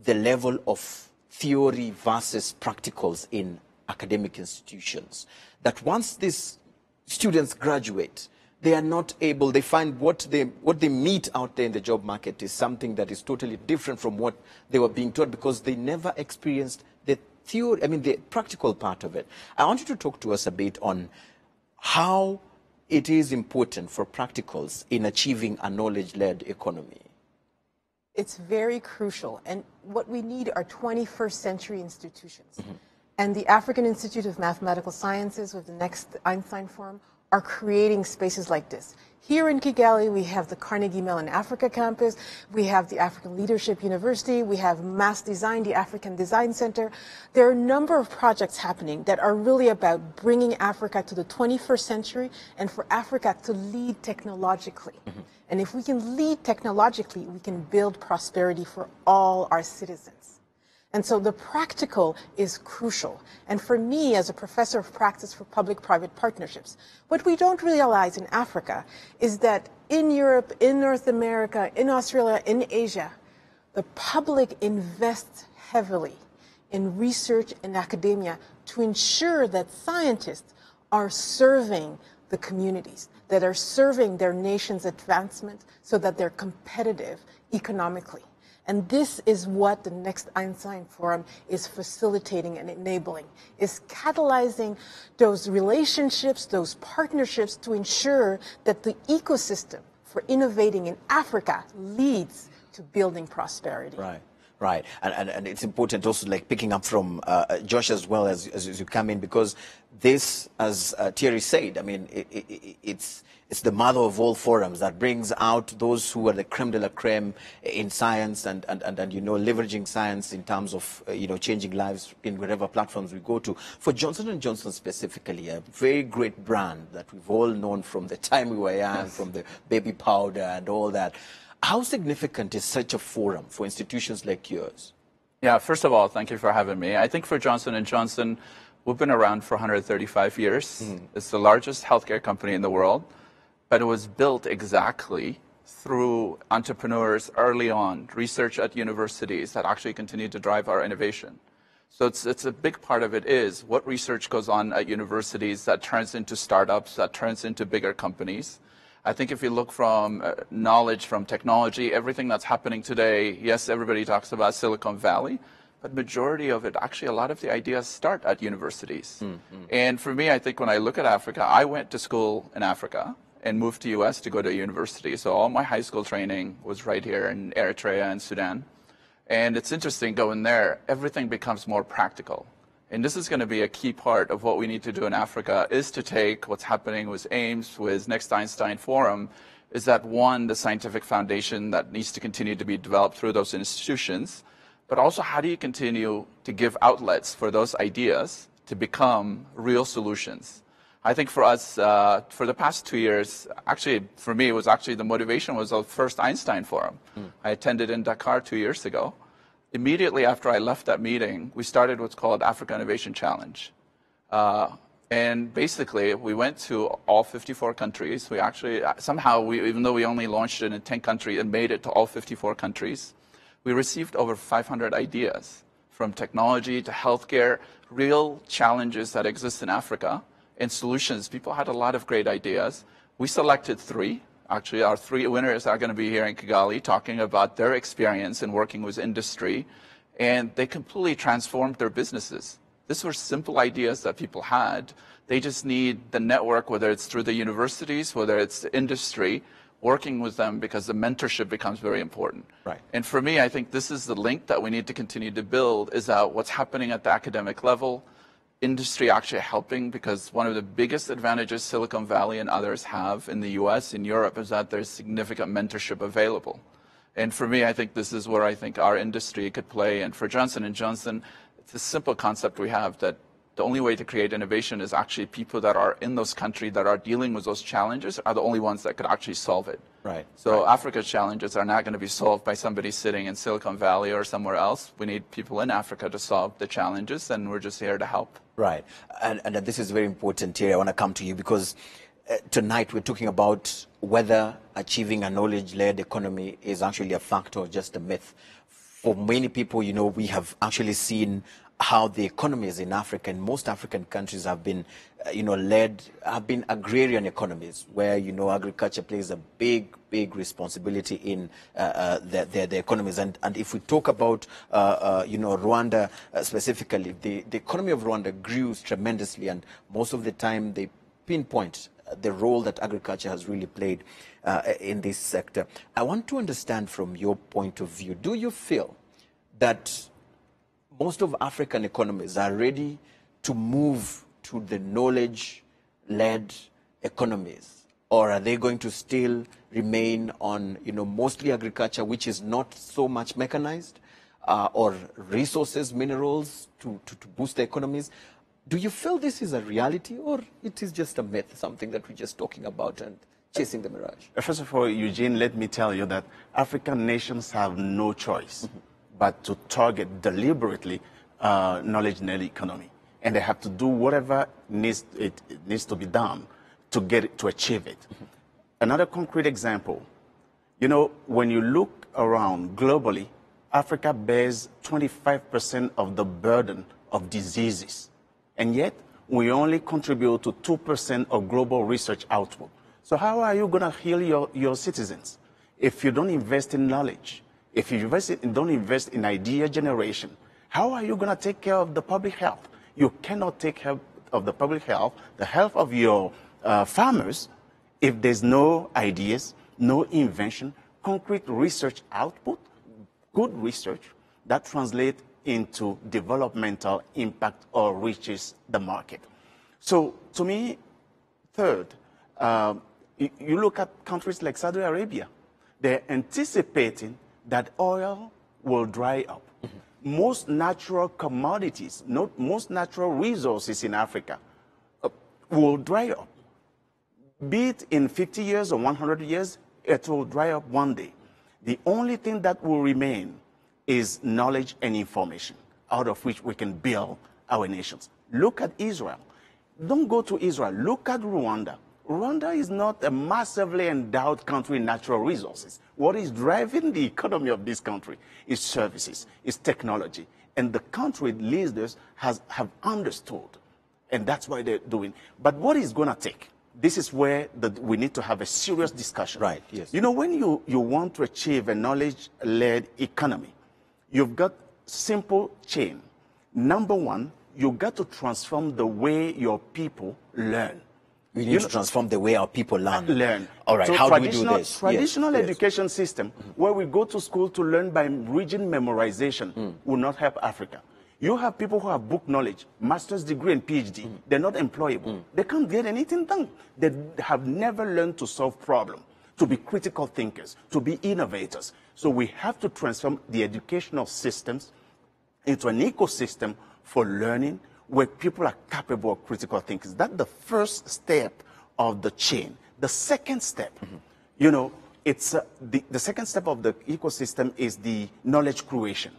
the level of theory versus practicals in academic institutions. That once these students graduate, they are not able, they find what they meet out there in the job market is something that is totally different from what they were being taught because they never experienced the theory, I mean, the practical part of it. I want you to talk to us a bit on how it is important for practicals in achieving a knowledge-led economy. It's very crucial. And what we need are 21st century institutions. And the African Institute of Mathematical Sciences with the next Einstein Forum are creating spaces like this. Here in Kigali, we have the Carnegie Mellon Africa campus, we have the African Leadership University, we have Mass Design, the African Design Center. There are a number of projects happening that are really about bringing Africa to the 21st century and for Africa to lead technologically. And if we can lead technologically, we can build prosperity for all our citizens. And so the practical is crucial. And for me, as a professor of practice for public-private partnerships, what we don't realize in Africa is that in Europe, in North America, in Australia, in Asia, the public invests heavily in research and academia to ensure that scientists are serving the communities, that are serving their nation's advancement so that they're competitive economically. And this is what the next Einstein Forum is facilitating and enabling, is catalyzing those relationships, those partnerships to ensure that the ecosystem for innovating in Africa leads to building prosperity. Right. Right, and it's important also, like picking up from Josh as well as you come in, because this, as Thierry said, I mean, it's the mother of all forums that brings out those who are the creme de la creme in science and you know, leveraging science in terms of you know, changing lives in whatever platforms we go to. For Johnson & Johnson specifically, a very great brand that we've all known from the time we were young, from the baby powder and all that. How significant is such a forum for institutions like yours? Yeah, first of all, thank you for having me. I think for Johnson & Johnson, we've been around for 135 years. It's the largest healthcare company in the world, but it was built exactly through entrepreneurs early on, research at universities that actually continue to drive our innovation. So it's a big part of it is what research goes on at universities that turns into startups, that turns into bigger companies. I think if you look from knowledge, from technology, everything that's happening today, yes, everybody talks about Silicon Valley, but majority of it, actually a lot of the ideas start at universities. And for me, I think when I look at Africa, I went to school in Africa and moved to US to go to university. So all my high school training was right here in Eritrea and Sudan. And it's interesting going there, everything becomes more practical. And this is going to be a key part of what we need to do in Africa, is to take what's happening with AIMS, with Next Einstein Forum, is that one, the scientific foundation that needs to continue to be developed through those institutions, but also how do you continue to give outlets for those ideas to become real solutions? I think for us, for the past 2 years, actually, for me, it was actually the motivation was the first Einstein Forum. I attended in Dakar 2 years ago. Immediately after I left that meeting, we started what's called Africa Innovation Challenge. And basically, we went to all 54 countries. We actually, somehow, even though we only launched it in 10 countries and made it to all 54 countries, we received over 500 ideas from technology to healthcare, real challenges that exist in Africa, and solutions. People had a lot of great ideas. We selected 3. Actually, our 3 winners are going to be here in Kigali talking about their experience in working with industry, and they completely transformed their businesses. These were simple ideas that people had. They just need the network, whether it's through the universities, whether it's the industry, working with them, because the mentorship becomes very important. Right. And for me, I think this is the link that we need to continue to build, is that what's happening at the academic level, industry actually helping, because one of the biggest advantages Silicon Valley and others have in the US, in Europe, is that there's significant mentorship available. And for me, I think this is where I think our industry could play. And for Johnson & Johnson, it's a simple concept we have, that the only way to create innovation is actually people that are in those countries that are dealing with those challenges are the only ones that could actually solve it. Right. So Africa's challenges are not going to be solved by somebody sitting in Silicon Valley or somewhere else. We need people in Africa to solve the challenges, and we're just here to help. Right. And this is very important here. I want to come to you because tonight we're talking about whether achieving a knowledge-led economy is actually a fact or just a myth. for many people, you know, we have actually seen how the economies in Africa and most African countries have been, you know, have been agrarian economies where, you know, agriculture plays a big responsibility in their economies. And if we talk about, you know, Rwanda specifically, the economy of Rwanda grew tremendously, and most of the time they pinpoint the role that agriculture has really played in this sector. I want to understand from your point of view, do you feel that most of African economies are ready to move to the knowledge-led economies, or are they going to still remain on, you know, mostly agriculture, which is not so much mechanized, or resources, minerals to boost the economies? Do you feel this is a reality, or it is just a myth, something that we're just talking about and chasing the mirage? First of all, Eugene, let me tell you that African nations have no choice but to target deliberately knowledge-led economy. And they have to do whatever needs to be done to achieve it. Another concrete example, you know, when you look around globally, Africa bears 25% of the burden of diseases. And yet, we only contribute to 2% of global research output. So how are you going to heal your citizens if you don't invest in knowledge? If you don't invest in idea generation, how are you going to take care of the public health? You cannot take care of the public health, the health of your farmers, if there's no ideas, no invention, concrete research output, good research that translates into developmental impact or reaches the market. So to me, third, you look at countries like Saudi Arabia. They're anticipating that oil will dry up. Most natural commodities, most natural resources in Africa will dry up. Be it in 50 years or 100 years, it will dry up one day. The only thing that will remain is knowledge and information, out of which we can build our nations. Look at Israel. Don't go to Israel. Look at Rwanda. Rwanda is not a massively endowed country in natural resources. What is driving the economy of this country is services, is technology. And the country leaders have understood. And that's why they're doing. But what is going to take? This is where we need to have a serious discussion. Right, yes. You know, when you want to achieve a knowledge-led economy, you've got simple chain. Number one, you've got to transform the way your people learn. We need to transform the way our people learn. All right, so how do we do this? Traditional education system, where we go to school to learn by region memorization, will not help Africa. You have people who have book knowledge, master's degree and PhD. They're not employable. They can't get anything done. They have never learned to solve problems, to be critical thinkers, to be innovators. So we have to transform the educational systems into an ecosystem for learning where people are capable of critical thinking. That's the first step of the chain. The second step, you know, it's the second step of the ecosystem is the knowledge creation.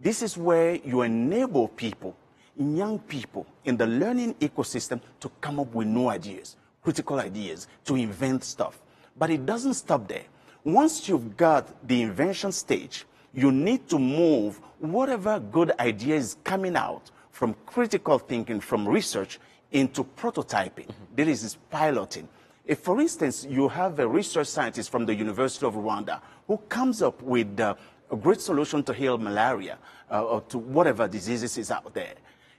This is where you enable people, young people in the learning ecosystem to come up with new ideas, critical ideas, to invent stuff. But it doesn't stop there. Once you've got the invention stage, you need to move whatever good idea is coming out from critical thinking, from research, into prototyping. There is this piloting. If, for instance, you have a research scientist from the University of Rwanda who comes up with a great solution to heal malaria or to whatever diseases is out there,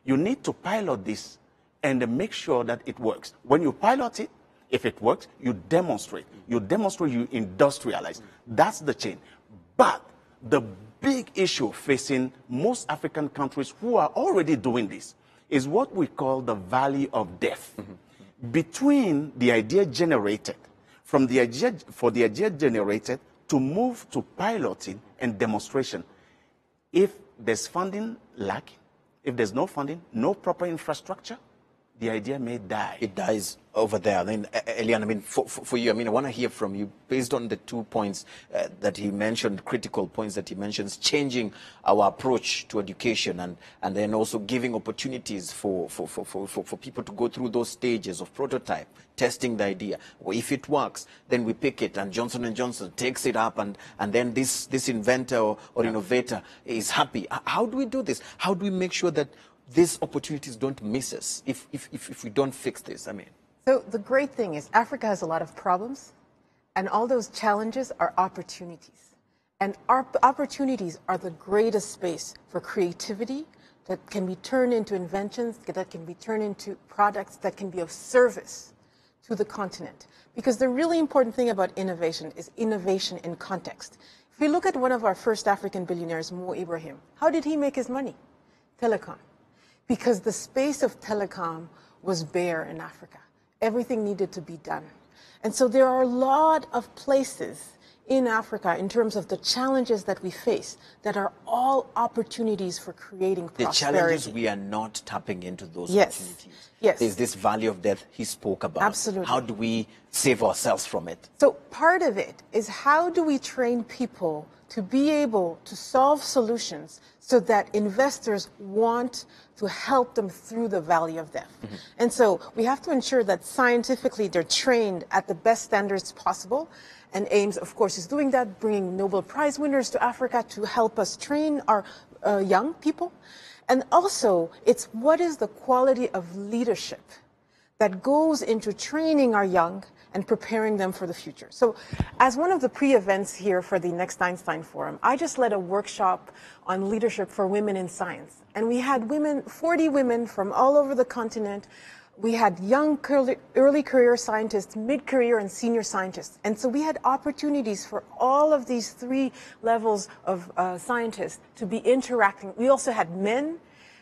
you need to pilot this and make sure that it works. When you pilot it, if it works, you demonstrate. You demonstrate, you industrialize. That's the chain. But the big issue facing most African countries who are already doing this is what we call the valley of death. Between the idea generated, for the idea generated to move to piloting and demonstration, if there's funding lacking, if there's no funding, no proper infrastructure, the idea may die. It dies over there. I mean, Eliane, I mean, for you, I mean, I want to hear from you based on the 2 points that he mentioned, critical points that he mentions, changing our approach to education and then also giving opportunities for people to go through those stages of prototype, testing the idea. Well, if it works, then we pick it and Johnson & Johnson takes it up and then this inventor or innovator is happy. How do we do this? How do we make sure that these opportunities don't miss us if we don't fix this? I mean. So the great thing is Africa has a lot of problems, and all those challenges are opportunities. And our opportunities are the greatest space for creativity that can be turned into inventions, that can be turned into products that can be of service to the continent. Because the really important thing about innovation is innovation in context. If you look at one of our first African billionaires, Mo Ibrahim, how did he make his money? Telecom. Because the space of telecom was bare in Africa. Everything needed to be done. And so there are a lot of places in Africa in terms of the challenges that we face that are all opportunities for creating prosperity. The challenges, we are not tapping into those opportunities. Yes. There's this valley of death he spoke about. Absolutely. How do we save ourselves from it? So part of it is how do we train people to be able to solve solutions so that investors want to help them through the valley of death. Mm-hmm. And so we have to ensure that scientifically they're trained at the best standards possible. And AIMS, of course, is doing that, bringing Nobel Prize winners to Africa to help us train our young people. And also, it's what is the quality of leadership that goes into training our young and preparing them for the future. So as one of the pre-events here for the next Einstein Forum, I just led a workshop on leadership for women in science. And we had 40 women from all over the continent. We had young, early career scientists, mid-career and senior scientists. And so we had opportunities for all of these 3 levels of scientists to be interacting. We also had men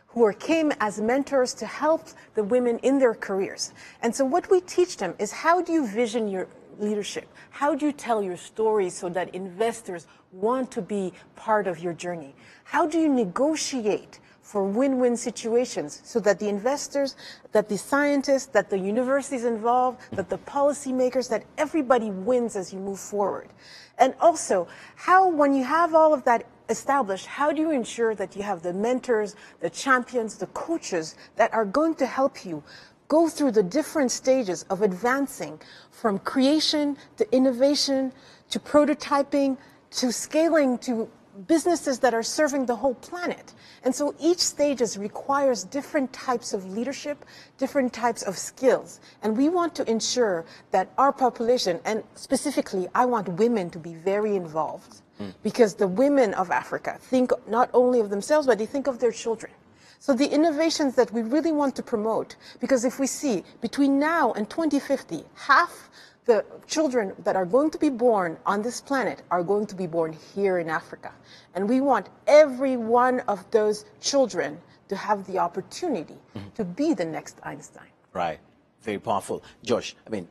who came as mentors to help the women in their careers. And so what we teach them is how do you vision your leadership? How do you tell your story so that investors want to be part of your journey? How do you negotiate for win-win situations so that the investors, that the scientists, that the universities involved, that the policymakers, that everybody wins as you move forward? And also, how, when you have all of that established, how do you ensure that you have the mentors, the champions, the coaches that are going to help you go through the different stages of advancing from creation to innovation to prototyping to scaling to businesses that are serving the whole planet? And so each stage requires different types of leadership, different types of skills. And we want to ensure that our population, and specifically, I want women to be very involved. Because the women of Africa think not only of themselves, but they think of their children. So the innovations that we really want to promote, because if we see between now and 2050, half the children that are going to be born on this planet are going to be born here in Africa. And we want every one of those children to have the opportunity to be the next Einstein. Right. Very powerful. Josh, I mean,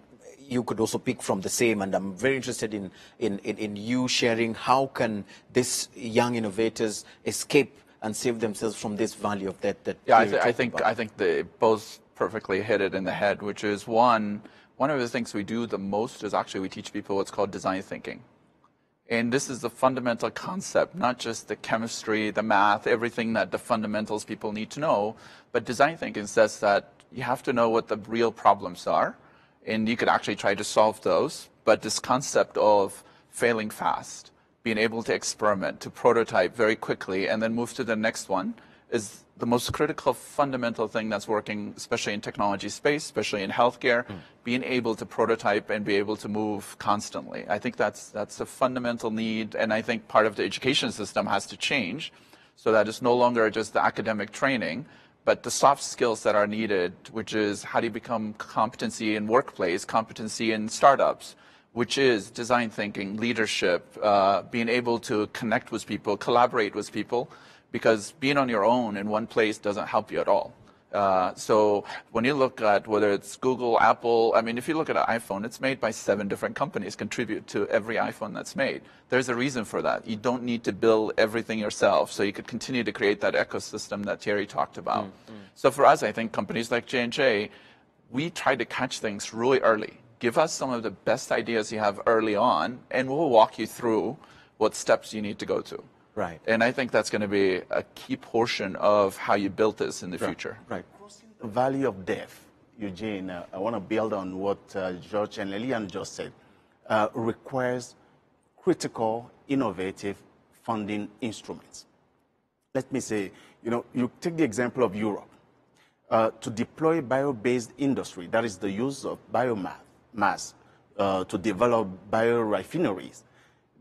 you could also pick from the same, and I'm very interested in you sharing how can these young innovators escape and save themselves from this valley of death that I think they both perfectly hit it in the head, which is one of the things we do the most is actually we teach people what's called design thinking. And this is the fundamental concept, not just the chemistry, the math, everything that the fundamentals people need to know, but design thinking says that you have to know what the real problems are, and you could actually try to solve those. But this concept of failing fast, being able to experiment, to prototype very quickly, and then move to the next one is the most critical fundamental thing that's working, especially in technology space, especially in healthcare, being able to prototype and be able to move constantly. I think that's a fundamental need, and I think part of the education system has to change so that it's no longer just the academic training, but the soft skills that are needed, which is how do you become competency in workplace, competency in startups, which is design thinking, leadership, being able to connect with people, collaborate with people, because being on your own in one place doesn't help you at all. So when you look at whether it's Google, Apple, I mean, if you look at an iPhone, it's made by 7 different companies, contribute to every iPhone that's made. There's a reason for that. You don't need to build everything yourself, so you could continue to create that ecosystem that Thierry talked about. So for us, I think companies like J&J, we try to catch things really early. Give us some of the best ideas you have early on, and we'll walk you through what steps you need to go to. Right. And I think that's going to be a key portion of how you build this in the future. Right. Crossing the valley of death, Eugene, I want to build on what George and Elian just said, requires critical, innovative funding instruments. Let me say, you take the example of Europe. To deploy bio-based industry, that is the use of biomass to develop biorefineries,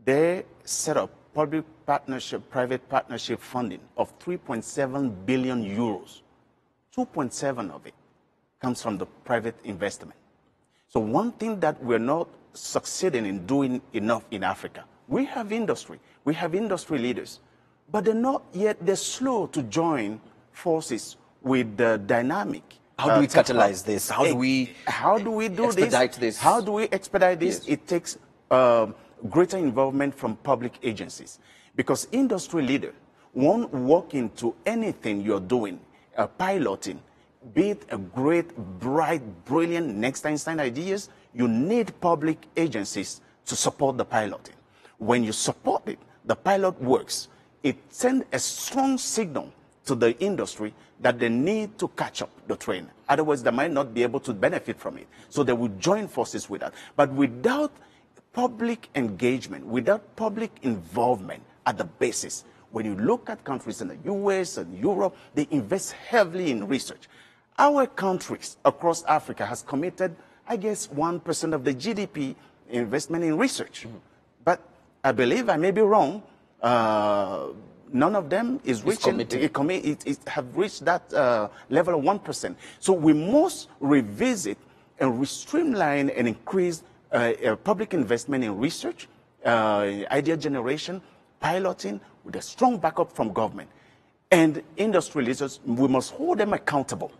they set up public partnership, private partnership funding of 3.7 billion euros. 2.7 of it comes from the private investment. So one thing that we're not succeeding in doing enough in Africa, we have industry leaders, but they're slow to join forces with the dynamic. How do we catalyze this? How do we expedite this? How do we expedite this? Yes. It takes greater involvement from public agencies, because industry leaders won't walk into anything you're doing, piloting, be it a great, bright, brilliant next Einstein ideas. You need public agencies to support the piloting. When you support it, the pilot works. It sends a strong signal to the industry that they need to catch up the train. Otherwise, they might not be able to benefit from it. So they will join forces with that. But without public engagement, without public involvement at the basis, when you look at countries in the US and Europe, they invest heavily in research. Our countries across Africa has committed, I guess, 1% of the GDP investment in research. But I believe, I may be wrong, none of them is reaching, it have reached that level of 1%. So we must revisit and streamline and increase public investment in research, idea generation, piloting, with a strong backup from government. And industry leaders, we must hold them accountable.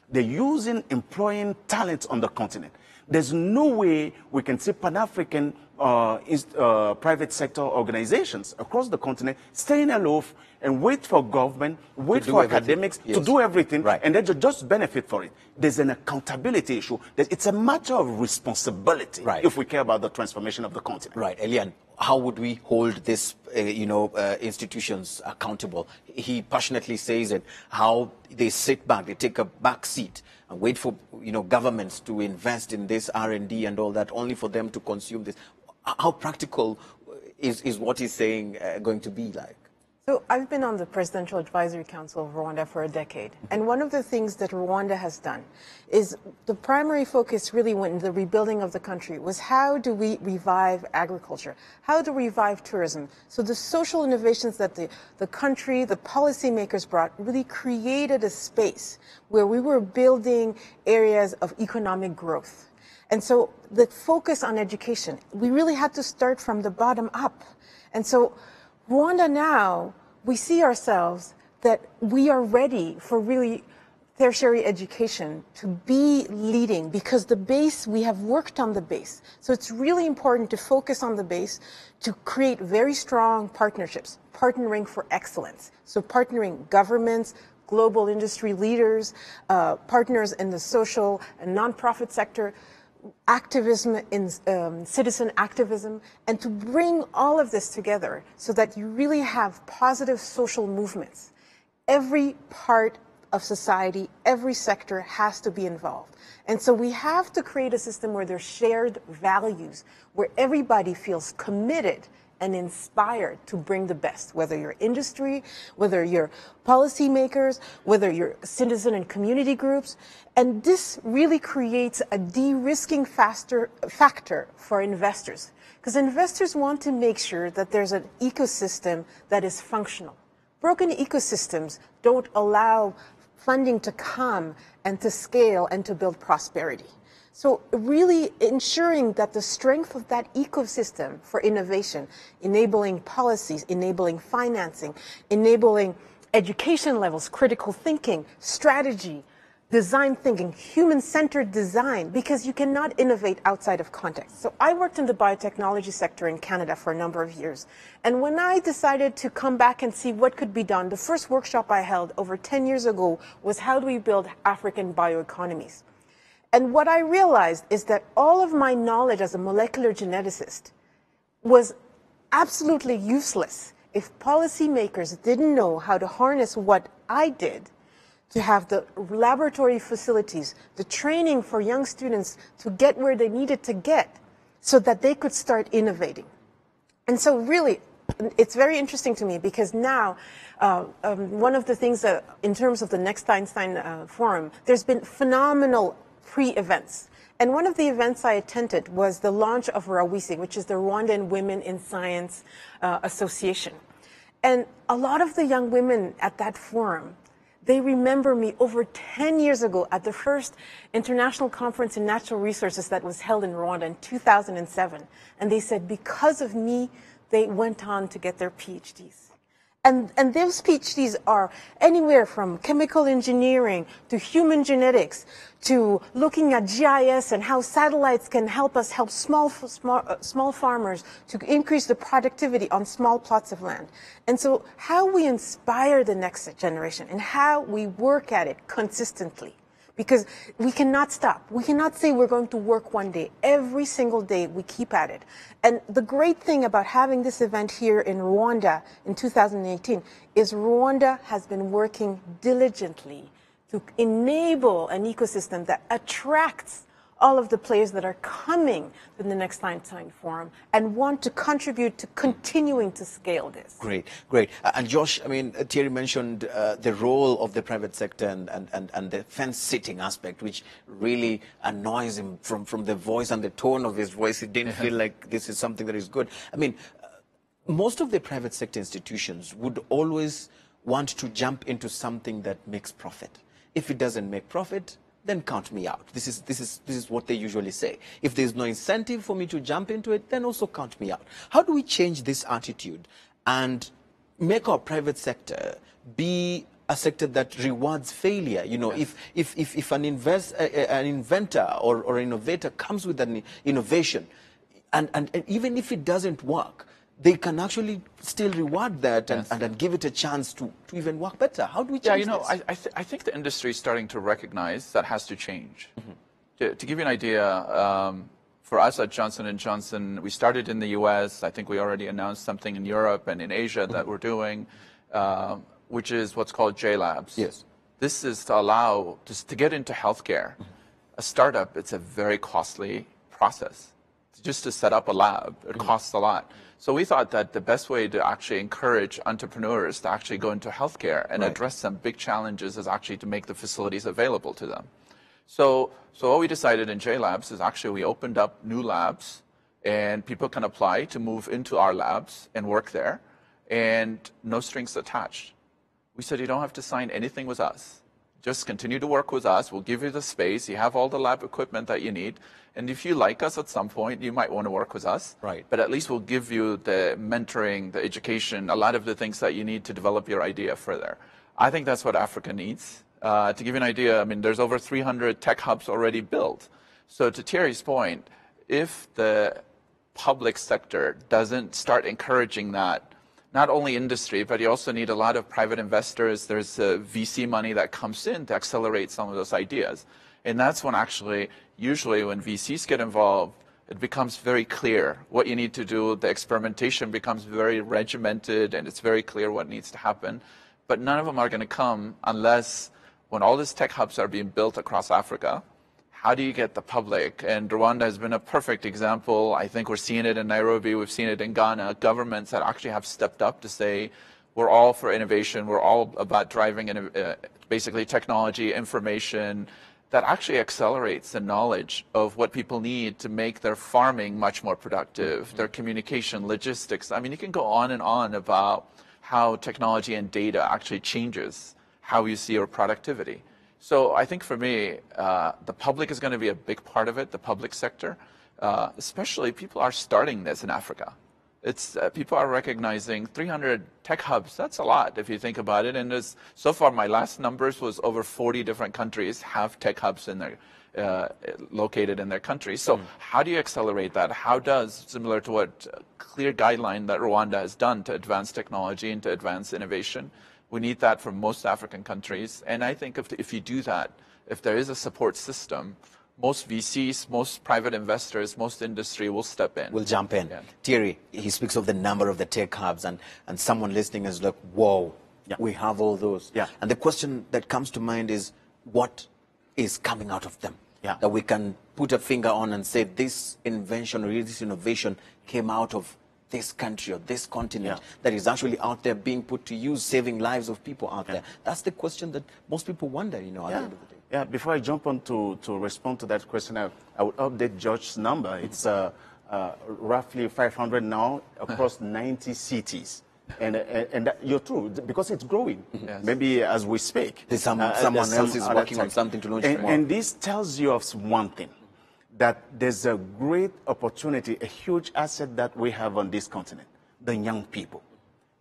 They're employing talent on the continent. There's no way we can see Pan-African private sector organizations across the continent staying aloof and wait for government, wait for academics to do everything, and then to just benefit for it. There's an accountability issue. It's a matter of responsibility if we care about the transformation of the continent. Right. Elian, how would we hold this, institutions accountable? He passionately says it, how they sit back, they take a back seat and wait for, governments to invest in this R&D and all that, only for them to consume this. How practical is what he's saying going to be like? So I've been on the Presidential Advisory Council of Rwanda for a decade. And one of the things that Rwanda has done is the primary focus really when the rebuilding of the country was how do we revive agriculture? How to revive tourism? So the social innovations that the country, the policymakers brought really created a space where we were building areas of economic growth. And so the focus on education, we really had to start from the bottom up. And so Rwanda now, we see ourselves that we are ready for really tertiary education to be leading, because the base, we have worked on the base. So it's really important to focus on the base, to create very strong partnerships, partnering for excellence. So partnering governments, global industry leaders, partners in the social and nonprofit sector, activism in citizen activism, and to bring all of this together so that you really have positive social movements. Every part of society, every sector has to be involved. And so we have to create a system where there's shared values, where everybody feels committed and inspired to bring the best, whether you're industry, whether you're policymakers, whether you're citizen and community groups. And this really creates a de-risking factor for investors, because investors want to make sure that there's an ecosystem that is functional. Broken ecosystems don't allow funding to come and to scale and to build prosperity. So really ensuring that the strength of that ecosystem for innovation, enabling policies, enabling financing, enabling education levels, critical thinking, strategy, design thinking, human-centered design, because you cannot innovate outside of context. So I worked in the biotechnology sector in Canada for a number of years. And when I decided to come back and see what could be done, the first workshop I held over 10 years ago was how do we build African bioeconomies? And what I realized is that all of my knowledge as a molecular geneticist was absolutely useless if policymakers didn't know how to harness what I did to have the laboratory facilities, the training for young students to get where they needed to get so that they could start innovating. And so really, it's very interesting to me because now, one of the things that, in terms of the Next Einstein Forum, there's been phenomenal pre-events. And one of the events I attended was the launch of RAWISI, which is the Rwandan Women in Science Association. And a lot of the young women at that forum, they remember me over 10 years ago at the first International Conference in Natural Resources that was held in Rwanda in 2007. And they said because of me, they went on to get their PhDs. And those PhDs are anywhere from chemical engineering to human genetics to looking at GIS and how satellites can help us help small farmers to increase the productivity on small plots of land. And so how we inspire the next generation and how we work at it consistently. Because we cannot stop. We cannot say we're going to work one day. Every single day we keep at it. And the great thing about having this event here in Rwanda in 2018 is Rwanda has been working diligently to enable an ecosystem that attracts all of the players that are coming to the Next Einstein Forum and want to contribute to continuing to scale this. Great, great. And Josh, I mean, Thierry mentioned the role of the private sector and the fence-sitting aspect, which really annoys him from the voice and the tone of his voice. He didn't feel like this is something that is good. I mean, most of the private sector institutions would always want to jump into something that makes profit. If it doesn't make profit, then count me out. This is what they usually say. If there's no incentive for me to jump into it, then also count me out. How do we change this attitude and make our private sector be a sector that rewards failure? You know, if an inventor or an innovator comes with an innovation, and even if it doesn't work, they can actually still reward that and give it a chance to even work better. How do we change this? I think the industry is starting to recognize that has to change. To give you an idea, for us at Johnson & Johnson, we started in the US. I think we already announced something in Europe and in Asia that we're doing, which is what's called J-Labs. Yes. This is to allow, to get into healthcare. A startup, it's a very costly process. Just to set up a lab, it costs a lot. So we thought that the best way to actually encourage entrepreneurs to actually go into healthcare and address some big challenges is actually to make the facilities available to them. So what we decided in J-Labs is actually we opened up new labs and people can apply to move into our labs and work there and no strings attached. We said you don't have to sign anything with us. Just continue to work with us. We'll give you the space. You have all the lab equipment that you need. And if you like us at some point, you might want to work with us. Right. But at least we'll give you the mentoring, the education, a lot of the things that you need to develop your idea further. I think that's what Africa needs. To give you an idea, I mean, there's over 300 tech hubs already built. So to Thierry's point, if the public sector doesn't start encouraging that, not only industry, but you also need a lot of private investors. There's VC money that comes in to accelerate some of those ideas. And that's when actually, usually when VCs get involved, it becomes very clear what you need to do. The experimentation becomes very regimented and it's very clear what needs to happen. But none of them are going to come unless when all these tech hubs are being built across Africa, how do you get the public? And Rwanda has been a perfect example. I think we're seeing it in Nairobi. We've seen it in Ghana. Governments that actually have stepped up to say, we're all for innovation. We're all about driving basically technology, information that actually accelerates the knowledge of what people need to make their farming much more productive, their communication, logistics. I mean, you can go on and on about how technology and data actually changes how you see your productivity. So I think for me, the public is going to be a big part of it, the public sector. Especially people are starting this in Africa. It's people are recognizing 300 tech hubs. That's a lot if you think about it. And so far, my last numbers was over 40 different countries have tech hubs in their located in their country. So how do you accelerate that? How does, similar to what clear guideline that Rwanda has done to advance technology and to advance innovation, we need that from most African countries. And I think if you do that, if there is a support system, most VCs, most private investors, most industry will step in. Will jump in. Yeah. Thierry, he speaks of the number of the tech hubs, and someone listening is like, whoa, we have all those. Yeah. And the question that comes to mind is, what is coming out of them? Yeah. That we can put a finger on and say, this invention or this innovation came out of this country or this continent that is actually out there being put to use, saving lives of people out there. That's the question that most people wonder, at the end of the day. Yeah, before I jump on to respond to that question, I would update George's number. It's roughly 500 now across 90 cities. And that, you're true, because it's growing. Yes. Maybe as we speak. Someone else is working on something to launch tomorrow. And this tells you of one thing, that there's a great opportunity, a huge asset that we have on this continent, the young people.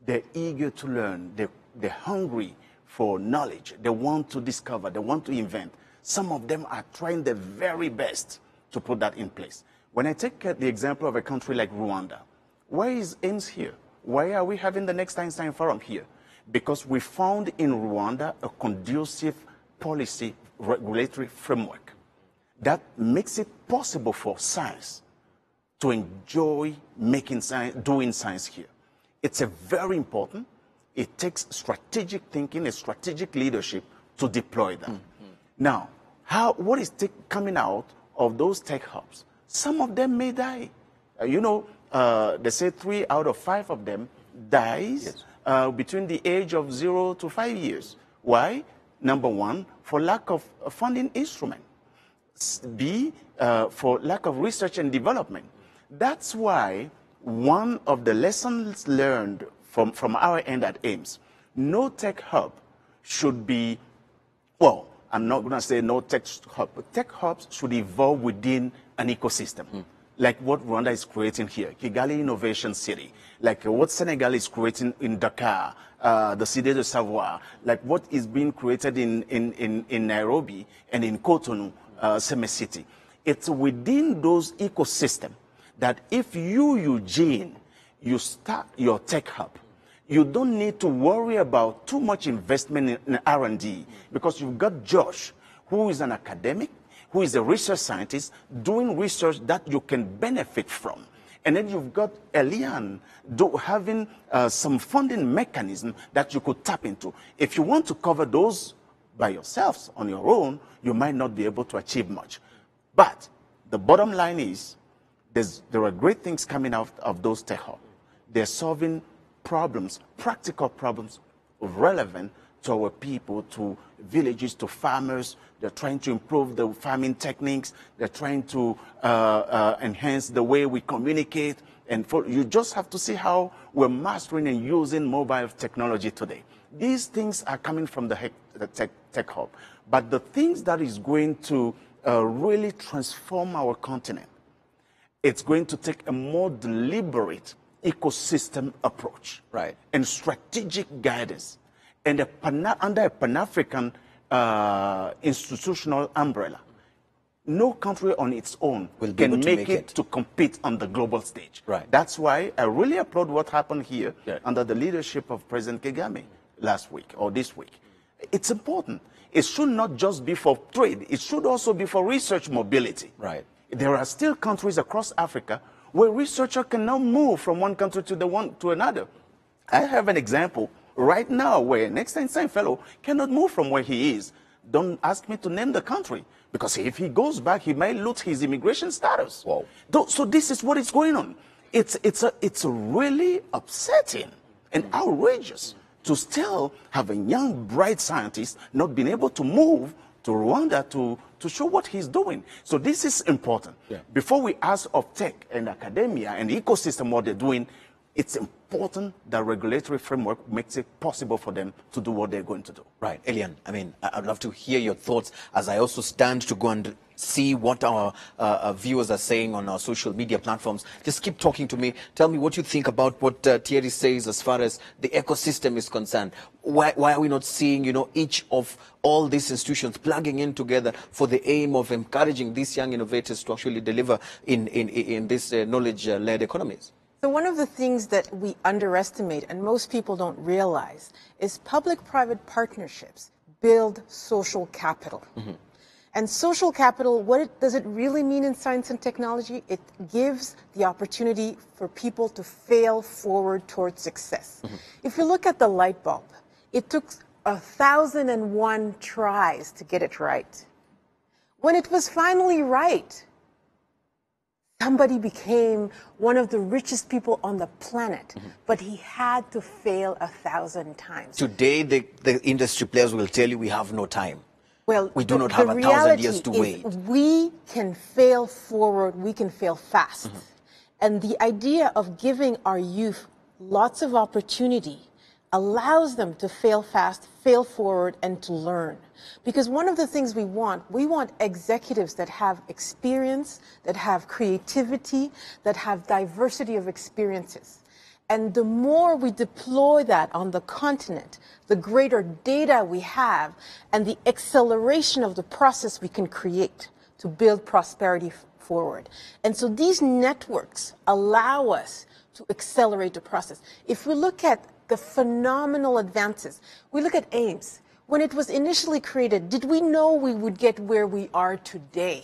They're eager to learn. They're hungry for knowledge. They want to discover. They want to invent. Some of them are trying their very best to put that in place. When I take the example of a country like Rwanda, why is AIMS here? Why are we having the next Einstein Forum here? Because we found in Rwanda a conducive policy regulatory framework that makes it possible for science to enjoy making science, doing science here. It's a very important. It takes strategic thinking and strategic leadership to deploy that. Now, what is coming out of those tech hubs? Some of them may die. They say 3 out of 5 of them dies between the age of 0 to 5 years. Why? Number one, for lack of a funding instrument. B, for lack of research and development. That's why one of the lessons learned from our end at AIMS, no tech hub should be, well, I'm not going to say no tech hub, but tech hubs should evolve within an ecosystem. Like what Rwanda is creating here, Kigali Innovation City, like what Senegal is creating in Dakar, the Cité de Savoir, like what is being created in Nairobi and in Cotonou, Seme City. It's within those ecosystems that if you, Eugene, you start your tech hub, you don't need to worry about too much investment in R&D, because you've got Josh, who is an academic, who is a research scientist, doing research that you can benefit from. And then you've got Eliane having some funding mechanism that you could tap into. If you want to cover those by yourselves on your own, you might not be able to achieve much. But the bottom line is, there are great things coming out of those tech hubs. They're solving problems, practical problems relevant to our people, to villages, to farmers. They're trying to improve the farming techniques. They're trying to enhance the way we communicate. And you just have to see how we're mastering and using mobile technology today. These things are coming from the tech hub. But the things that is going to really transform our continent, it's going to take a more deliberate ecosystem approach, right, and strategic guidance, and under a Pan-African institutional umbrella. No country on its own can make it to compete on the global stage. Right. That's why I really applaud what happened here under the leadership of President Kagame last week or this week. It's important. It should not just be for trade. It should also be for research mobility. Right. There are still countries across Africa where researchers can now move from one country to another. I have an example right now where an Einstein Fellow cannot move from where he is. Don't ask me to name the country, because if he goes back, he might lose his immigration status. Wow. So this is what is going on. It's really upsetting and outrageous to still have a young, bright scientist not being able to move to Rwanda to show what he's doing. So this is important. Yeah. Before we ask of tech and academia and the ecosystem what they're doing, it's important that regulatory framework makes it possible for them to do what they're going to do. Right. Elian, I mean, I'd love to hear your thoughts as I also stand to go and see what our viewers are saying on our social media platforms. Just keep talking to me. Tell me what you think about what Thierry says as far as the ecosystem is concerned. Why are we not seeing, each of all these institutions plugging in together for the aim of encouraging these young innovators to actually deliver in these knowledge-led economies? So one of the things that we underestimate and most people don't realize is public-private partnerships build social capital. Mm-hmm. And social capital, does it really mean in science and technology? It gives the opportunity for people to fail forward towards success. Mm-hmm. If you look at the light bulb, it took 1,001 tries to get it right. When it was finally right, somebody became one of the richest people on the planet, mm-hmm. but he had to fail 1,000 times. Today, the industry players will tell you we have no time. Well, we do not have 1,000 years to wait. We can fail forward, we can fail fast. Mm-hmm. And the idea of giving our youth lots of opportunity allows them to fail fast, fail forward, and to learn. Because one of the things we want executives that have experience, that have creativity, that have diversity of experiences. And the more we deploy that on the continent, the greater data we have and the acceleration of the process we can create to build prosperity forward. And so these networks allow us to accelerate the process. If we look at the phenomenal advances, we look at AIMS. When it was initially created, did we know we would get where we are today?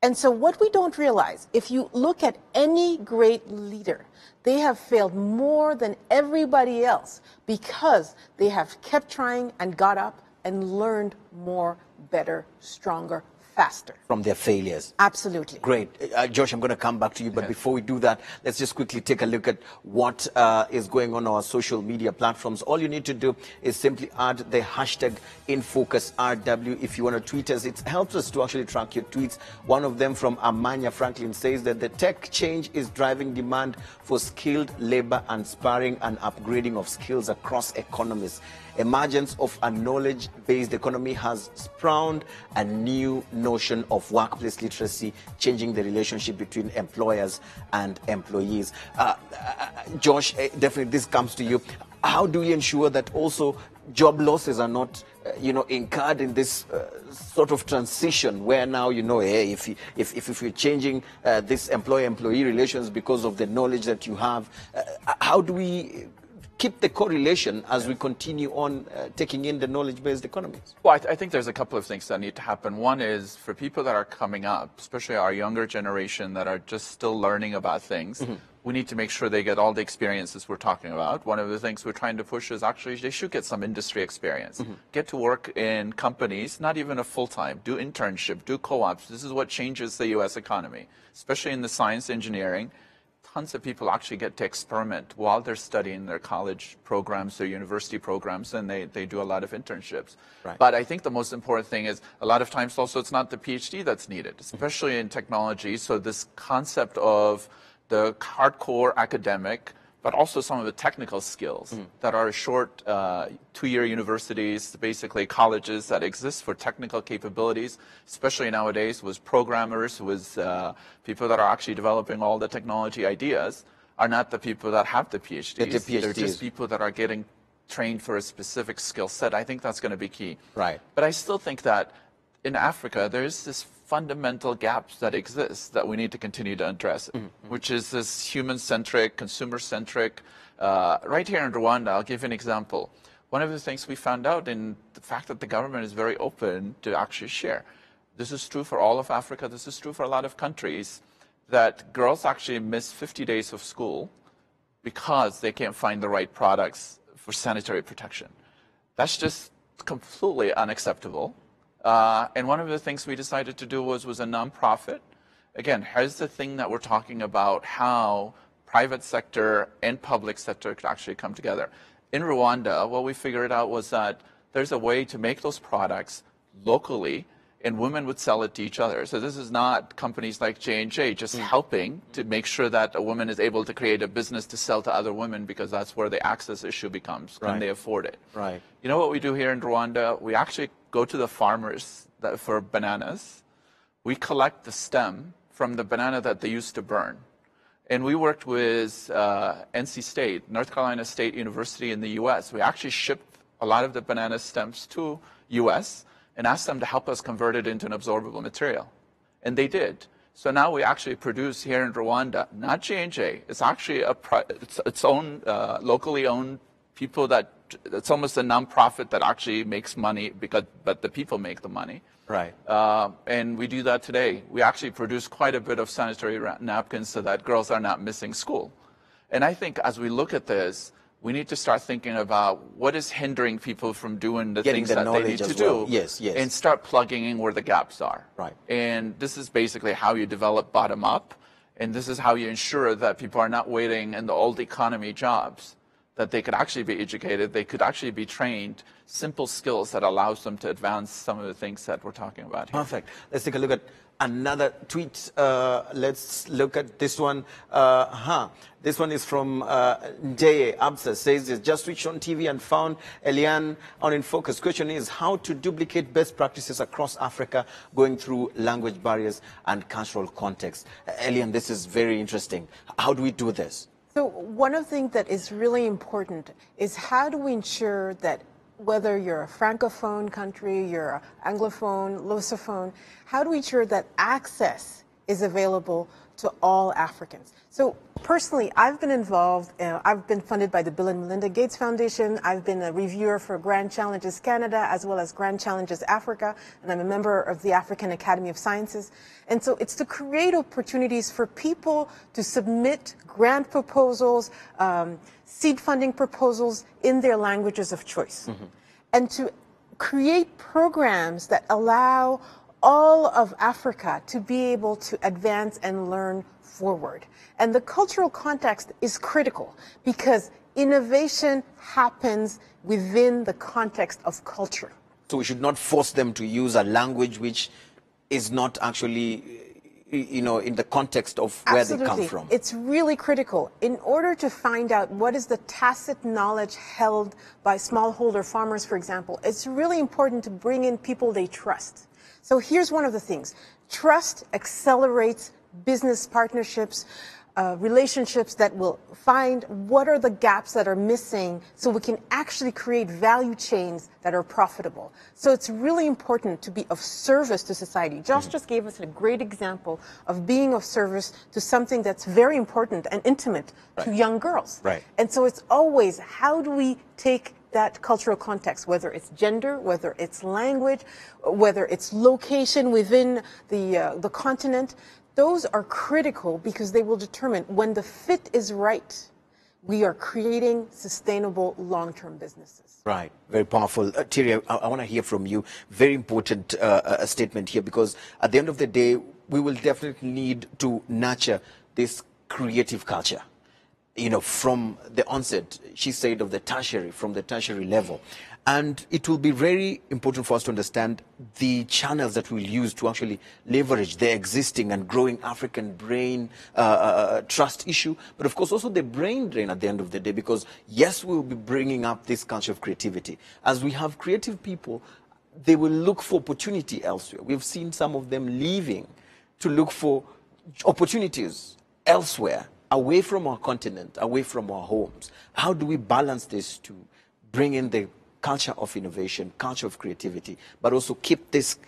And so what we don't realize, if you look at any great leader, they have failed more than everybody else because they have kept trying and got up and learned more, better, stronger, faster. From their failures. Absolutely. Great. Josh, I'm going to come back to you, but before we do that, let's just quickly take a look at what is going on our social media platforms. All you need to do is simply add the hashtag InFocusRW if you want to tweet us. It helps us to actually track your tweets. One of them from Amanya Franklin says that the tech change is driving demand for skilled labor and spurring and upgrading of skills across economies. Emergence of a knowledge-based economy has spawned a new notion of workplace literacy, changing the relationship between employers and employees. Josh, definitely this comes to you. How do we ensure that also job losses are not, incurred in this sort of transition where now, hey, if you're changing this employer-employee relations because of the knowledge that you have, how do we keep the correlation as we continue on taking in the knowledge-based economies? Well, I think there's a couple of things that need to happen. One is for people that are coming up, especially our younger generation that are just still learning about things, mm-hmm. we need to make sure they get all the experiences we're talking about. One of the things we're trying to push is actually they should get some industry experience. Mm-hmm. Get to work in companies, not even a full-time, do internship, do co-ops. This is what changes the U.S. economy, especially in the science engineering. Tons of people actually get to experiment while they're studying their college programs, their university programs, and they do a lot of internships. Right. But I think the most important thing is a lot of times also it's not the PhD that's needed, especially in technology. So this concept of the hardcore academic, but also some of the technical skills that are short two-year universities, basically colleges that exist for technical capabilities, especially nowadays with programmers, with people that are actually developing all the technology ideas, are not the people that have the PhDs. They're just people that are getting trained for a specific skill set. I think that's going to be key. Right. But I still think that in Africa, there's this fundamental gaps that exist that we need to continue to address, which is this human-centric, consumer-centric. Right here in Rwanda, I'll give you an example. One of the things we found out in the fact that the government is very open to actually share. This is true for all of Africa. This is true for a lot of countries, that girls actually miss 50 days of school because they can't find the right products for sanitary protection. That's just completely unacceptable. And one of the things we decided to do was a nonprofit. Again, here's the thing that we're talking about, how private sector and public sector could actually come together. In Rwanda, what we figured out was that there's a way to make those products locally and women would sell it to each other. So this is not companies like J&J just helping to make sure that a woman is able to create a business to sell to other women, because that's where the access issue becomes. Can they afford it? Right. You know what we do here in Rwanda? We actually go to the farmers for bananas. We collect the stem from the banana that they used to burn. And we worked with NC State, North Carolina State University in the U.S. We actually shipped a lot of the banana stems to U.S. and asked them to help us convert it into an absorbable material. And they did. So now we actually produce here in Rwanda, not J&J, it's actually its own locally owned people it's almost a nonprofit that actually makes money, but the people make the money. Right. And we do that today. We actually produce quite a bit of sanitary napkins so that girls are not missing school. And I think as we look at this, we need to start thinking about what is hindering people from doing the things that they need to do. Yes, yes. And start plugging in where the gaps are. Right. And this is basically how you develop bottom up. And this is how you ensure that people are not waiting in the old economy jobs, that they could actually be educated, they could actually be trained, simple skills that allows them to advance some of the things that we're talking about here. Perfect. Let's take a look at another tweet. Let's look at this one. This one is from Ndeye Absa. Says, it's just switched on TV and found Eliane on In Focus. Question is how to duplicate best practices across Africa going through language barriers and cultural context. Eliane, this is very interesting. How do we do this? So one of the things that is really important is how do we ensure that whether you're a francophone country, you're an anglophone, lusophone, how do we ensure that access is available to all Africans? So personally, I've been involved, I've been funded by the Bill and Melinda Gates Foundation. I've been a reviewer for Grand Challenges Canada as well as Grand Challenges Africa, and I'm a member of the African Academy of Sciences. And so it's to create opportunities for people to submit grant proposals, seed funding proposals in their languages of choice, and to create programs that allow all of Africa to be able to advance and learn forward. And the cultural context is critical because innovation happens within the context of culture. So we should not force them to use a language which is not actually, you know, in the context of where they come from. It's really critical. In order to find out what is the tacit knowledge held by smallholder farmers, for example, it's really important to bring in people they trust. So here's one of the things. Trust accelerates business partnerships, relationships that will find what are the gaps that are missing so we can actually create value chains that are profitable. So it's really important to be of service to society. Josh just gave us a great example of being of service to something that's very important and intimate to young girls. Right. And so it's always, how do we take that cultural context, whether it's gender, whether it's language, whether it's location within the continent. Those are critical because they will determine when the fit is right, we are creating sustainable long-term businesses. Right. Very powerful. Thierry, I want to hear from you. Very important statement here, because at the end of the day, we will definitely need to nurture this creative culture. You know, from the onset, she said, of the tertiary, from the tertiary level. And it will be very important for us to understand the channels that we'll use to actually leverage the existing and growing African brain trust issue, but of course also the brain drain at the end of the day, because yes, we'll be bringing up this culture of creativity. As we have creative people, they will look for opportunity elsewhere. We've seen some of them leaving to look for opportunities elsewhere, away from our continent, away from our homes. How do we balance this to bring in the culture of innovation, culture of creativity, but also keep this,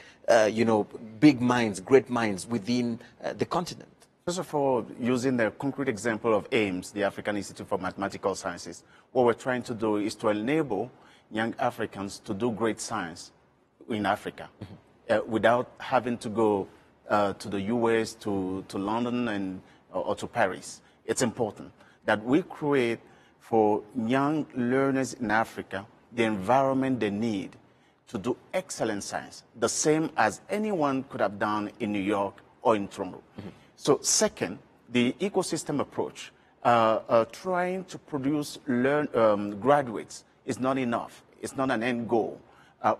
you know, big minds, great minds within the continent? First of all, using the concrete example of AIMS, the African Institute for Mathematical Sciences, what we're trying to do is to enable young Africans to do great science in Africa without having to go to the US, to London, or to Paris. It's important that we create for young learners in Africa the environment they need to do excellent science, the same as anyone could have done in New York or in Toronto. So second, the ecosystem approach, trying to produce graduates is not enough. It's not an end goal.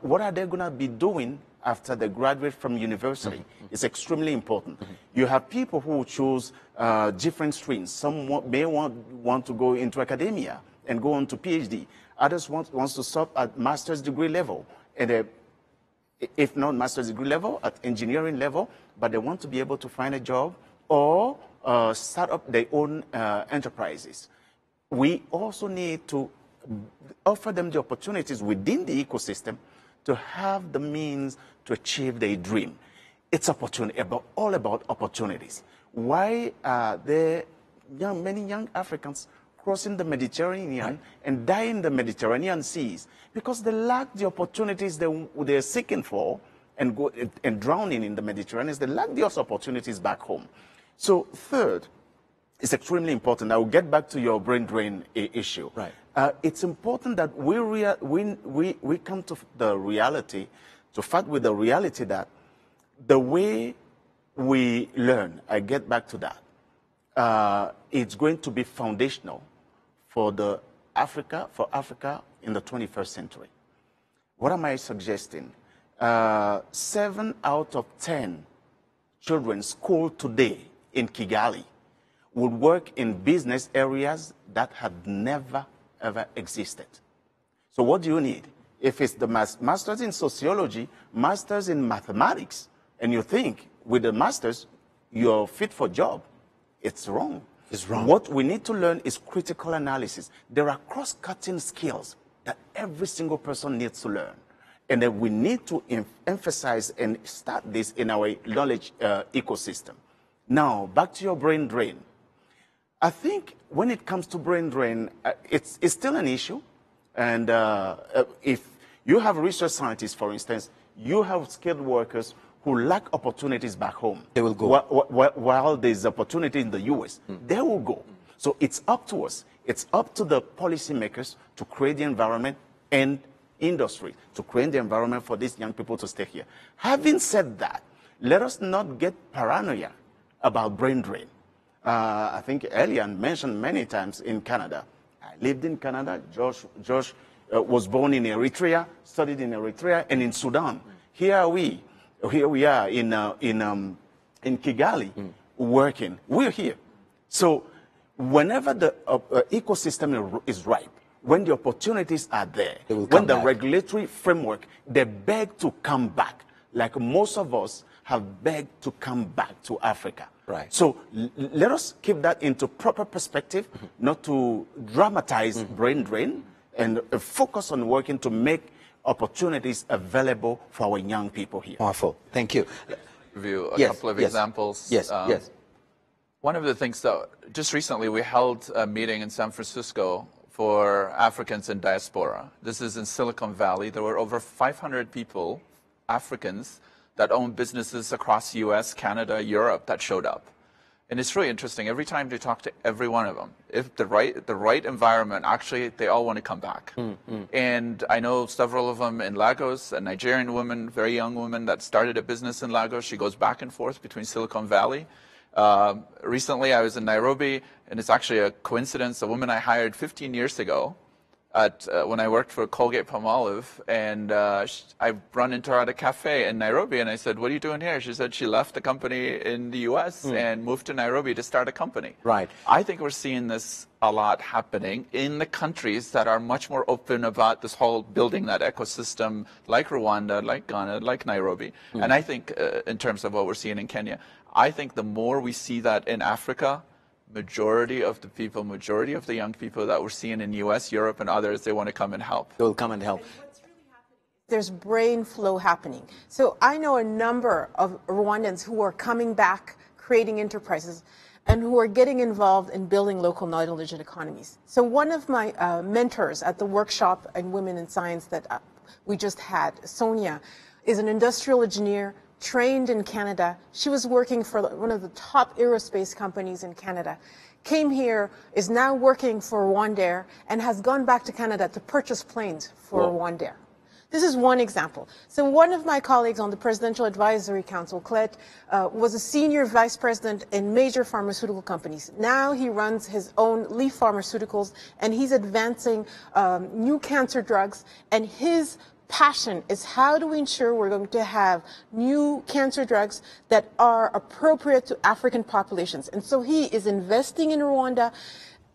What are they going to be doing after they graduate from university is extremely important. You have people who choose different streams. Some may want to go into academia and go on to PhD. Others want to stop at master's degree level, and if not master's degree level, at engineering level, but they want to be able to find a job or start up their own enterprises. We also need to offer them the opportunities within the ecosystem to have the means to achieve their dream. It's all about opportunities. Why are there many young Africans crossing the Mediterranean and dying in the Mediterranean seas? Because they lack the opportunities they're seeking for and drowning in the Mediterranean. They lack those opportunities back home. So third, it's extremely important. I will get back to your brain drain issue. Right. It's important that we come to the reality, to fight with the reality that the way we learn, I get back to that, it's going to be foundational for Africa in the 21st century. What am I suggesting? 7 out of 10 children schooled today in Kigali would work in business areas that had never, ever existed. So what do you need? If it's the master's in sociology, master's in mathematics, and you think with the master's you're fit for job, it's wrong. It's wrong. What we need to learn is critical analysis. There are cross-cutting skills that every single person needs to learn. And then we need to emphasize and start this in our knowledge ecosystem. Now, back to your brain drain. I think when it comes to brain drain, it's still an issue. And if you have research scientists, for instance, you have skilled workers who lack opportunities back home. They will go. While there's opportunity in the US, they will go. So it's up to us. It's up to the policymakers to create the environment and industry to create the environment for these young people to stay here. Having said that, let us not get paranoia about brain drain. I think Elian mentioned many times in Canada. I lived in Canada. Josh was born in Eritrea, studied in Eritrea and in Sudan. Here we are in Kigali working. We're here. So whenever the ecosystem is ripe, when the opportunities are there, when the regulatory framework, they beg to come back, like most of us have begged to come back to Africa. Right. So let us keep that into proper perspective, not to dramatize brain drain, and focus on working to make opportunities available for our young people here. Powerful. Thank you. Review a couple of examples. Yes, yes. One of the things that just recently we held a meeting in San Francisco for Africans in diaspora. This is in Silicon Valley. There were over 500 people, Africans, that own businesses across the US, Canada, Europe that showed up. And it's really interesting. Every time they talk to every one of them, if the right environment, actually, they all want to come back. And I know several of them in Lagos, a Nigerian woman, very young woman that started a business in Lagos. She goes back and forth between Silicon Valley. Recently, I was in Nairobi, and it's actually a coincidence. A woman I hired 15 years ago when I worked for Colgate-Palmolive, and I run into her at a cafe in Nairobi, and I said, "What are you doing here?" She said she left the company in the U.S. and moved to Nairobi to start a company. Right. I think we're seeing this a lot happening in the countries that are much more open about this whole building that ecosystem, like Rwanda, like Ghana, like Nairobi. And I think in terms of what we're seeing in Kenya, I think the more we see that in Africa, majority of the people, majority of the young people that we're seeing in US, Europe, and others, they want to come and help. They will come and help. There's brain flow happening. So I know a number of Rwandans who are coming back, creating enterprises, and who are getting involved in building local knowledge and economies. So one of my mentors at the workshop in Women in Science that we just had, Sonia, is an industrial engineer, trained in Canada. She was working for one of the top aerospace companies in Canada, came here, is now working for Rwandair, and has gone back to Canada to purchase planes for Rwandair. This is one example. So one of my colleagues on the Presidential Advisory Council, Clet, was a senior vice president in major pharmaceutical companies. Now he runs his own Leaf Pharmaceuticals, and he's advancing new cancer drugs, and his passion is how do we ensure we're going to have new cancer drugs that are appropriate to African populations. And so he is investing in Rwanda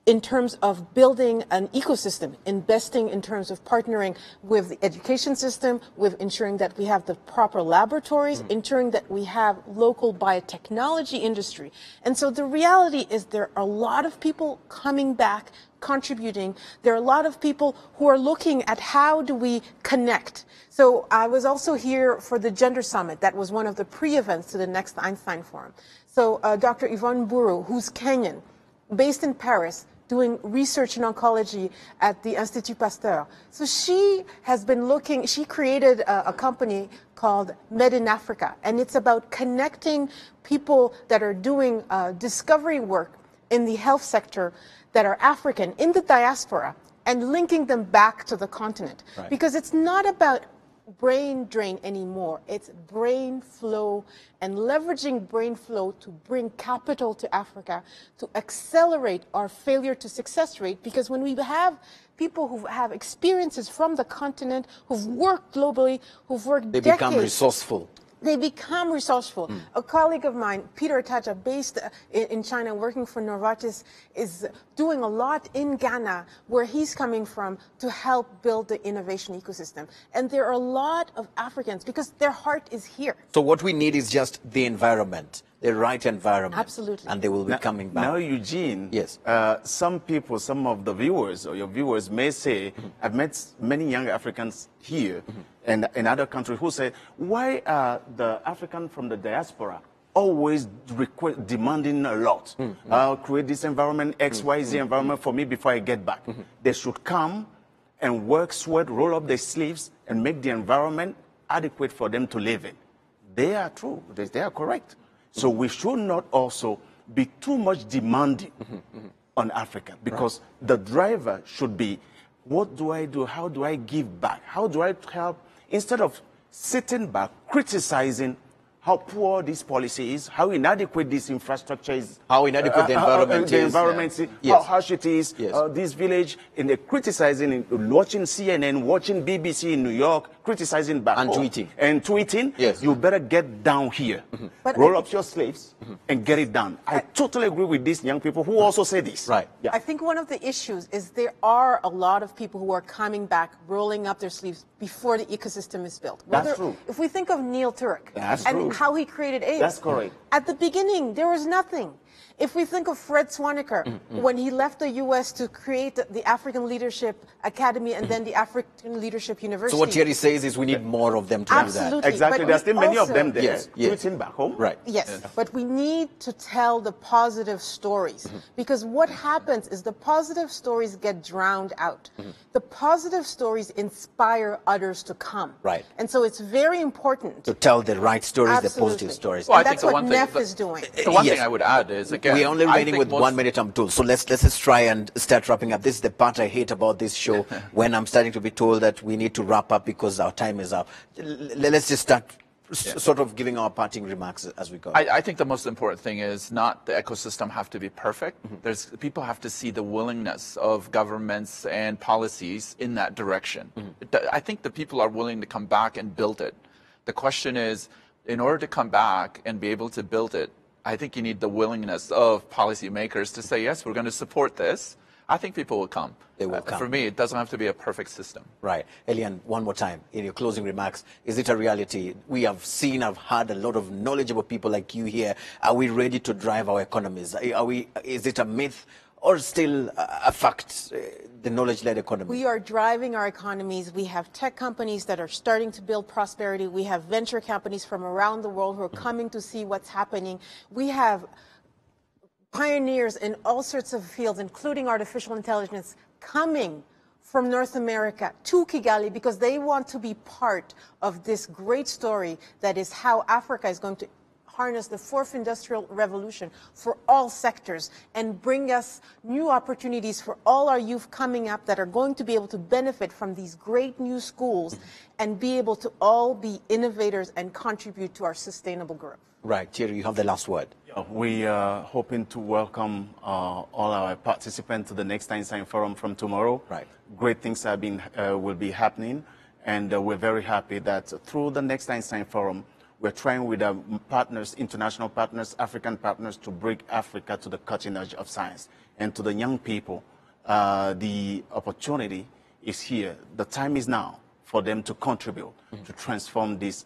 in terms of building an ecosystem, investing in terms of partnering with the education system, with ensuring that we have the proper laboratories, ensuring that we have local biotechnology industry. And so the reality is there are a lot of people coming back, contributing. There are a lot of people who are looking at how do we connect. So I was also here for the Gender Summit. That was one of the pre-events to the next Einstein Forum. So Dr. Yvonne Buru, who's Kenyan, based in Paris, doing research in oncology at the Institut Pasteur. So she has been looking, she created a company called Med in Africa, and it's about connecting people that are doing discovery work in the health sector that are African in the diaspora and linking them back to the continent. Right. Because it's not about brain drain anymore. It's brain flow and leveraging brain flow to bring capital to Africa to accelerate our failure to success rate. Because when we have people who have experiences from the continent, who've worked globally, who've worked They decades, become resourceful. they become resourceful. A colleague of mine, Peter Ataja, based in China, working for Novartis, is doing a lot in Ghana, where he's coming from, to help build the innovation ecosystem. And there are a lot of Africans, because their heart is here. So what we need is just the environment, the right environment. Absolutely. And they will be coming back. Now, Eugene, Yes. Some people, some of the viewers or your viewers may say, I've met many young Africans here and in other countries who say, why are the African from the diaspora always demanding a lot? I'll create this environment, XYZ environment for me before I get back. They should come and work, sweat, roll up their sleeves and make the environment adequate for them to live in. They are true. They are correct. So we should not also be too much demanding on Africa, because the driver should be, what do I do? How do I give back? How do I help? Instead of sitting back, criticizing how poor this policy is, how inadequate this infrastructure is, How inadequate the environment is. How harsh it is, this village, and they're criticizing, watching CNN, watching BBC in New York, criticizing back And home. tweeting. And tweeting, Yes. you better get down here. But Roll up your sleeves and get it done. I totally agree with these young people who also say this. Right. Yeah. I think one of the issues is there are a lot of people who are coming back, rolling up their sleeves before the ecosystem is built. That's true. If we think of Neil Turek That's and true. how he created AIDS. That's correct. At the beginning, there was nothing. If we think of Fred Swaniker, when he left the U.S. to create the African Leadership Academy and then the African Leadership University. So what Thierry says is we need more of them to do Absolutely. that. Exactly. But There's we still many of also- them there. Yes, yes. Tweeting back home. Right. Yes, but we need to tell the positive stories, because what happens is the positive stories get drowned out. The positive stories inspire others to come. Right. And so it's very important. To tell the right stories, the Absolutely. positive stories. Well, I And think that's the what one thing NEF that- is doing. The one Yes. thing I would add is, again, We're only I remaining think with 1 minute, I'm told. So let's just try and start wrapping up. This is the part I hate about this show, when I'm starting to be told that we need to wrap up because our time is up. Let's just start sort of giving our parting remarks as we go. I think the most important thing is not the ecosystem have to be perfect. People have to see the willingness of governments and policies in that direction. I think the people are willing to come back and build it. The question is, in order to come back and be able to build it, I think you need the willingness of policymakers to say, yes, we're going to support this. I think people will come. They will come. For me, it doesn't have to be a perfect system. Right. Elian, one more time, in your closing remarks, is it a reality? We have seen, I've heard a lot of knowledgeable people like you here. Are we ready to drive our economies? Is it a myth or still a fact, the knowledge-led economy? We are driving our economies. We have tech companies that are starting to build prosperity. We have venture companies from around the world who are coming to see what's happening. We have pioneers in all sorts of fields, including artificial intelligence, coming from North America to Kigali because they want to be part of this great story that is how Africa is going to harness the fourth industrial revolution for all sectors and bring us new opportunities for all our youth coming up that are going to be able to benefit from these great new schools and be able to all be innovators and contribute to our sustainable growth. Right. Thierry, you have the last word. We are hoping to welcome all our participants to the next Einstein Forum from tomorrow. Right. Great things will be happening. And we're very happy that through the Next Einstein Forum, we're trying with our partners, international partners, African partners, to bring Africa to the cutting edge of science. And to the young people, the opportunity is here. The time is now for them to contribute to transform this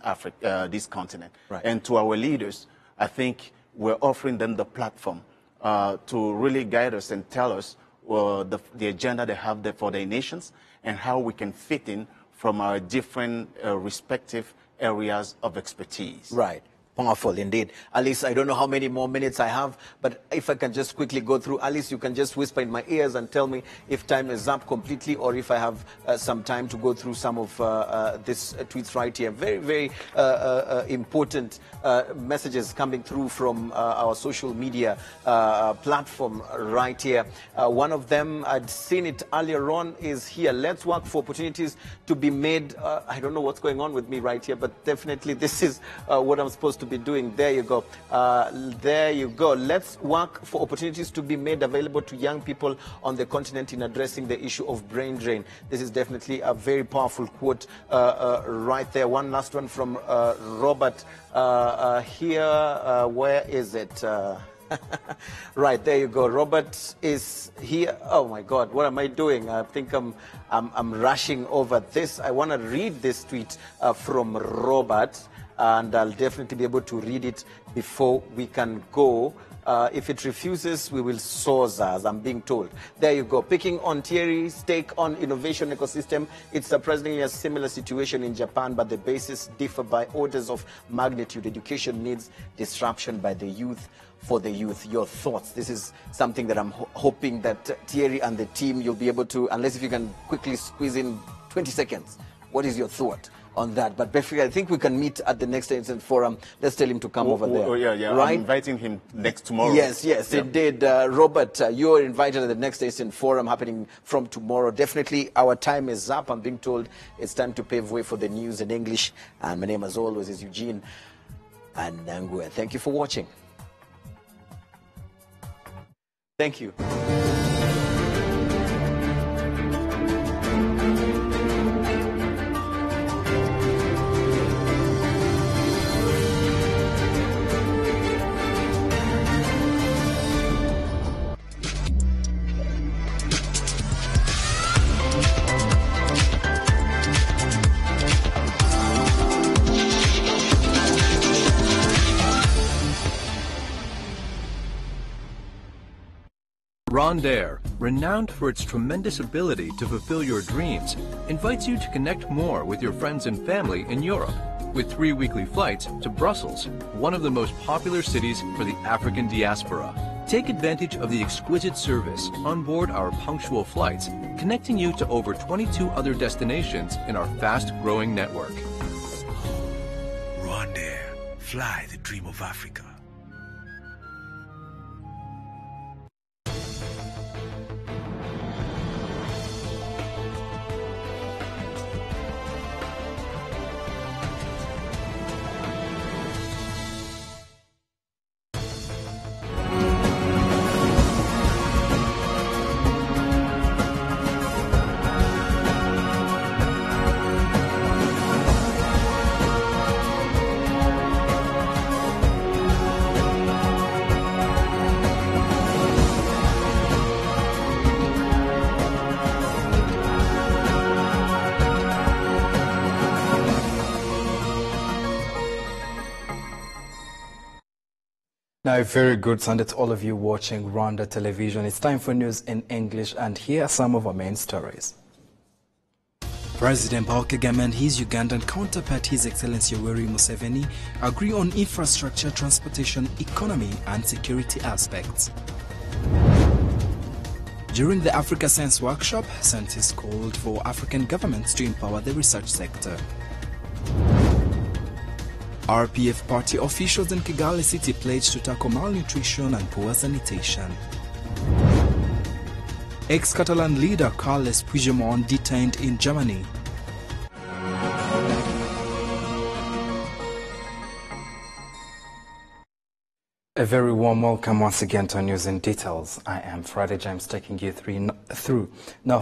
continent. Right. And to our leaders, I think we're offering them the platform to really guide us and tell us the agenda they have there for their nations and how we can fit in from our different respective areas of expertise. Right. Powerful indeed. Alice, I don't know how many more minutes I have, but if I can just quickly go through. Alice, you can just whisper in my ears and tell me if time is up completely or if I have some time to go through some of these tweets right here. Very, very important messages coming through from our social media platform right here. One of them, I'd seen it earlier on, is here. Let's work for opportunities to be made. I don't know what's going on with me right here, but definitely this is what I'm supposed to be doing. There you go. There you go. Let's work for opportunities to be made available to young people on the continent in addressing the issue of brain drain. This is definitely a very powerful quote right there. One last one from Robert here. Where is it? Right, there you go. Robert is here. Oh my God, what am I doing? I think I'm rushing over this. I want to read this tweet from Robert, and I'll definitely be able to read it before we can go. If it refuses, we will source, as I'm being told. There you go. Picking on Thierry's take on innovation ecosystem, it's surprisingly a similar situation in Japan, but the bases differ by orders of magnitude. Education needs disruption by the youth for the youth. Your thoughts? This is something that I'm hoping that Thierry and the team, you'll be able to, unless if you can quickly squeeze in 20 seconds. What is your thought on that? But basically, I think we can meet at the Next Instant Forum. Let's tell him to come over there. Yeah. Right? I'm inviting him next tomorrow. Yes, indeed. Robert, you're invited at the Next Instant Forum happening from tomorrow. Definitely, our time is up. I'm being told it's time to pave way for the news in English. And my name, as always, is Eugene Anangwe. Thank you for watching. Thank you. Rondair, renowned for its tremendous ability to fulfill your dreams, invites you to connect more with your friends and family in Europe with 3 weekly flights to Brussels, one of the most popular cities for the African diaspora. Take advantage of the exquisite service on board our punctual flights, connecting you to over 22 other destinations in our fast-growing network. Rondair, fly the dream of Africa. Now, a very good Sunday to all of you watching Rwanda Television. It's time for news in English, and here are some of our main stories. President Paul Kagame and his Ugandan counterpart, His Excellency Yoweri Museveni, agree on infrastructure, transportation, economy, and security aspects. During the Africa Science Workshop, scientists called for African governments to empower the research sector. RPF party officials in Kigali city pledged to tackle malnutrition and poor sanitation. Ex-Catalan leader Carles Puigdemont detained in Germany. A very warm welcome once again to our news in details. I am Friday James taking you through. Now,